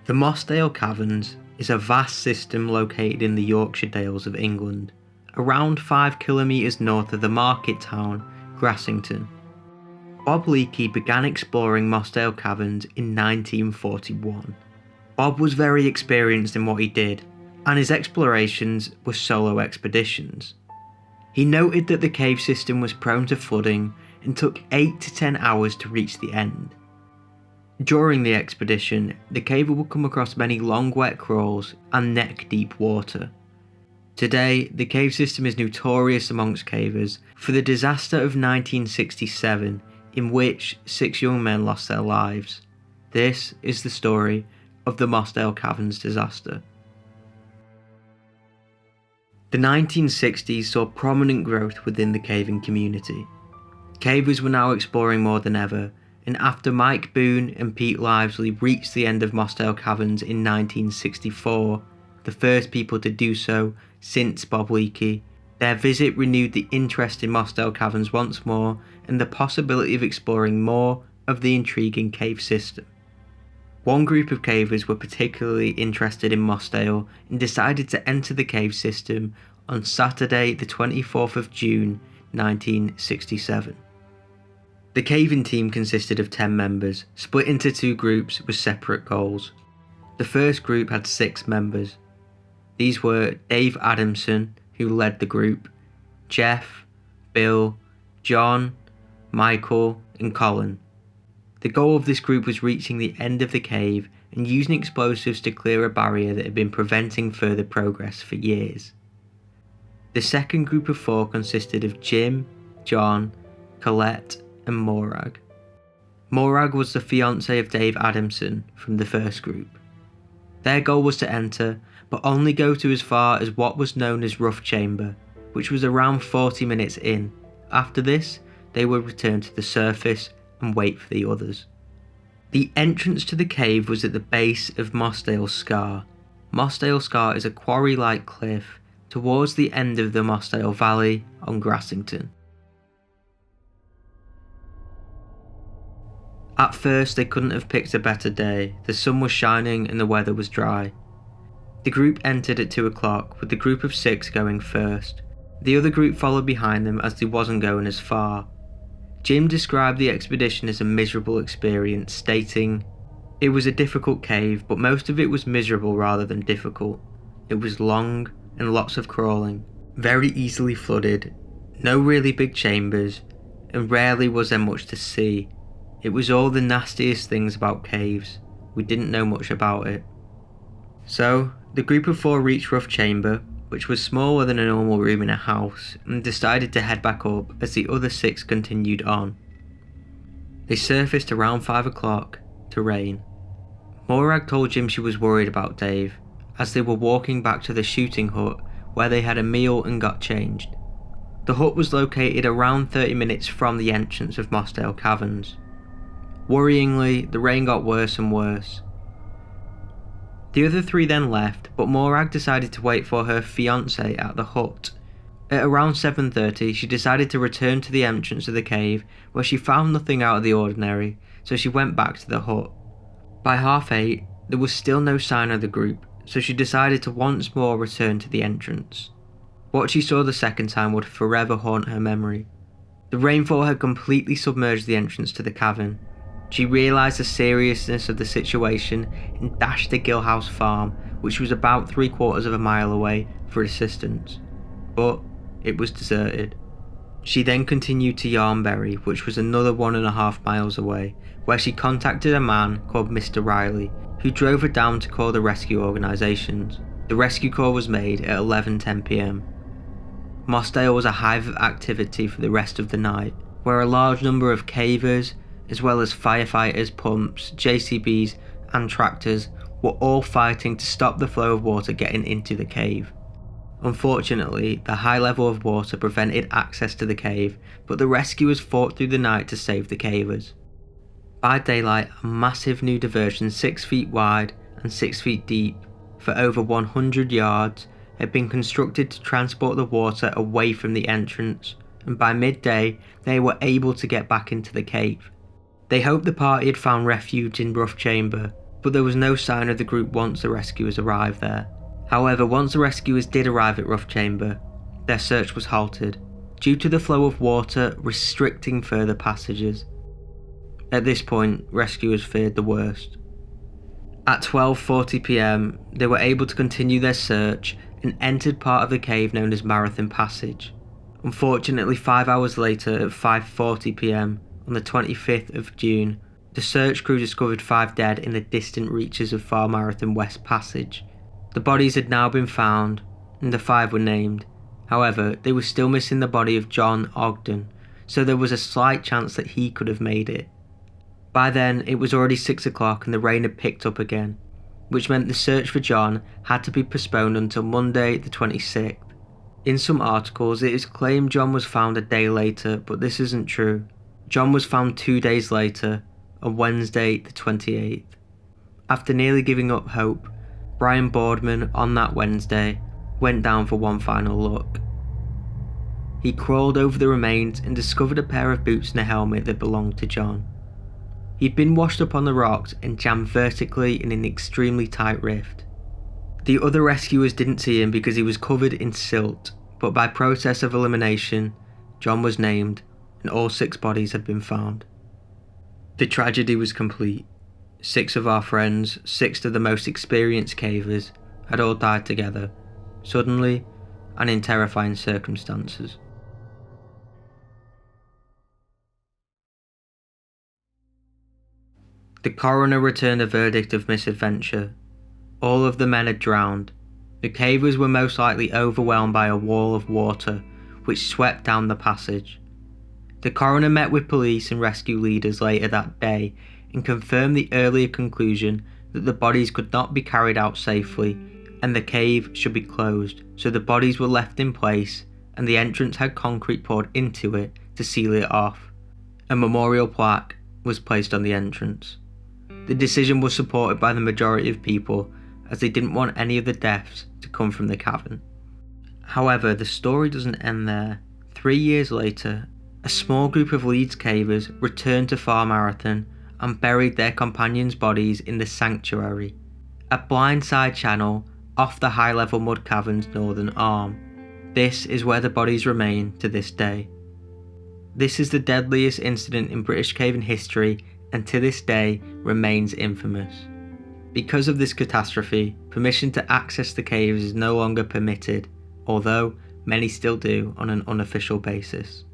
The Mossdale Caverns is a vast system located in the Yorkshire Dales of England, around 5 kilometres north of the market town Grassington. Bob Leakey began exploring Mossdale Caverns in 1941. Bob was very experienced in what he did, and his explorations were solo expeditions. He noted that the cave system was prone to flooding and took 8 to 10 hours to reach the end. During the expedition, the caver would come across many long wet crawls and neck-deep water. Today, the cave system is notorious amongst cavers for the disaster of 1967, in which 6 young men lost their lives. This is the story of the Mossdale Caverns Disaster. The 1960s saw prominent growth within the caving community. Cavers were now exploring more than ever, and after Mike Boone and Pete Lively reached the end of Mossdale Caverns in 1964, the first people to do so since Bob Leakey, their visit renewed the interest in Mossdale Caverns once more and the possibility of exploring more of the intriguing cave system. One group of cavers were particularly interested in Mossdale and decided to enter the cave system on Saturday the 24th of June 1967. The caving team consisted of 10 members, split into 2 groups with separate goals. The first group had 6 members. These were Dave Adamson, who led the group, Jeff, Bill, John, Michael, and Colin. The goal of this group was reaching the end of the cave and using explosives to clear a barrier that had been preventing further progress for years. The second group of 4 consisted of Jim, John, Colette, and Morag. Morag was the fiancée of Dave Adamson from the first group. Their goal was to enter, but only go to as far as what was known as Rough Chamber, which was around 40 minutes in. After this, they would return to the surface and wait for the others. The entrance to the cave was at the base of Mossdale Scar. Mossdale Scar is a quarry-like cliff towards the end of the Mossdale Valley on Grassington. At first, they couldn't have picked a better day. The sun was shining and the weather was dry. The group entered at 2 o'clock, with the group of 6 going first. The other group followed behind them as they wasn't going as far. Jim described the expedition as a miserable experience, stating, "It was a difficult cave, but most of it was miserable rather than difficult. It was long and lots of crawling, very easily flooded, no really big chambers, and rarely was there much to see. It was all the nastiest things about caves. We didn't know much about it." So, the group of 4 reached Rough Chamber, which was smaller than a normal room in a house, and decided to head back up as the other 6 continued on. They surfaced around 5 o'clock to rain. Morag told Jim she was worried about Dave, as they were walking back to the shooting hut where they had a meal and got changed. The hut was located around 30 minutes from the entrance of Mossdale Caverns. Worryingly, the rain got worse and worse. The other 3 then left, but Morag decided to wait for her fiancé at the hut. At around 7:30, she decided to return to the entrance of the cave, where she found nothing out of the ordinary, so she went back to the hut. By 8:30, there was still no sign of the group, so she decided to once more return to the entrance. What she saw the second time would forever haunt her memory. The rainfall had completely submerged the entrance to the cavern. She realised the seriousness of the situation and dashed to Gillhouse Farm, which was about 3/4 of a mile away, for assistance. But it was deserted. She then continued to Yarnberry, which was another 1.5 miles away, where she contacted a man called Mr. Riley, who drove her down to call the rescue organisations. The rescue call was made at 11:10 p.m. Mossdale was a hive of activity for the rest of the night, where a large number of cavers, as well as firefighters, pumps, JCBs and tractors were all fighting to stop the flow of water getting into the cave. Unfortunately, the high level of water prevented access to the cave, but the rescuers fought through the night to save the cavers. By daylight, a massive new diversion 6 feet wide and 6 feet deep for over 100 yards had been constructed to transport the water away from the entrance, and by midday they were able to get back into the cave. They hoped the party had found refuge in Rough Chamber, but there was no sign of the group once the rescuers arrived there. However, once the rescuers did arrive at Rough Chamber, their search was halted, due to the flow of water restricting further passages. At this point, rescuers feared the worst. At 12:40 PM, they were able to continue their search and entered part of the cave known as Marathon Passage. Unfortunately, 5 hours later at 5:40 PM on the 25th of June, the search crew discovered 5 dead in the distant reaches of Far Marathon West Passage. The bodies had now been found, and the 5 were named. However, they were still missing the body of John Ogden, so there was a slight chance that he could have made it. By then, it was already 6 o'clock and the rain had picked up again, which meant the search for John had to be postponed until Monday the 26th. In some articles, it is claimed John was found a day later, but this isn't true. John was found 2 days later, on Wednesday the 28th. After nearly giving up hope, Brian Boardman, on that Wednesday, went down for one final look. He crawled over the remains and discovered a pair of boots and a helmet that belonged to John. He'd been washed up on the rocks and jammed vertically in an extremely tight rift. The other rescuers didn't see him because he was covered in silt, but by process of elimination, John was named and all 6 bodies had been found. The tragedy was complete. 6 of our friends, 6 of the most experienced cavers, had all died together, suddenly and in terrifying circumstances. The coroner returned a verdict of misadventure. All of the men had drowned. The cavers were most likely overwhelmed by a wall of water which swept down the passage. The coroner met with police and rescue leaders later that day and confirmed the earlier conclusion that the bodies could not be carried out safely and the cave should be closed, so the bodies were left in place and the entrance had concrete poured into it to seal it off. A memorial plaque was placed on the entrance. The decision was supported by the majority of people as they didn't want any of the deaths to come from the cavern. However, the story doesn't end there. 3 years later, a small group of Leeds cavers returned to Far Marathon and buried their companions' bodies in the Sanctuary, a blind side channel off the high-level mud cavern's northern arm. This is where the bodies remain to this day. This is the deadliest incident in British cavern history and to this day remains infamous. Because of this catastrophe, permission to access the caves is no longer permitted, although many still do on an unofficial basis.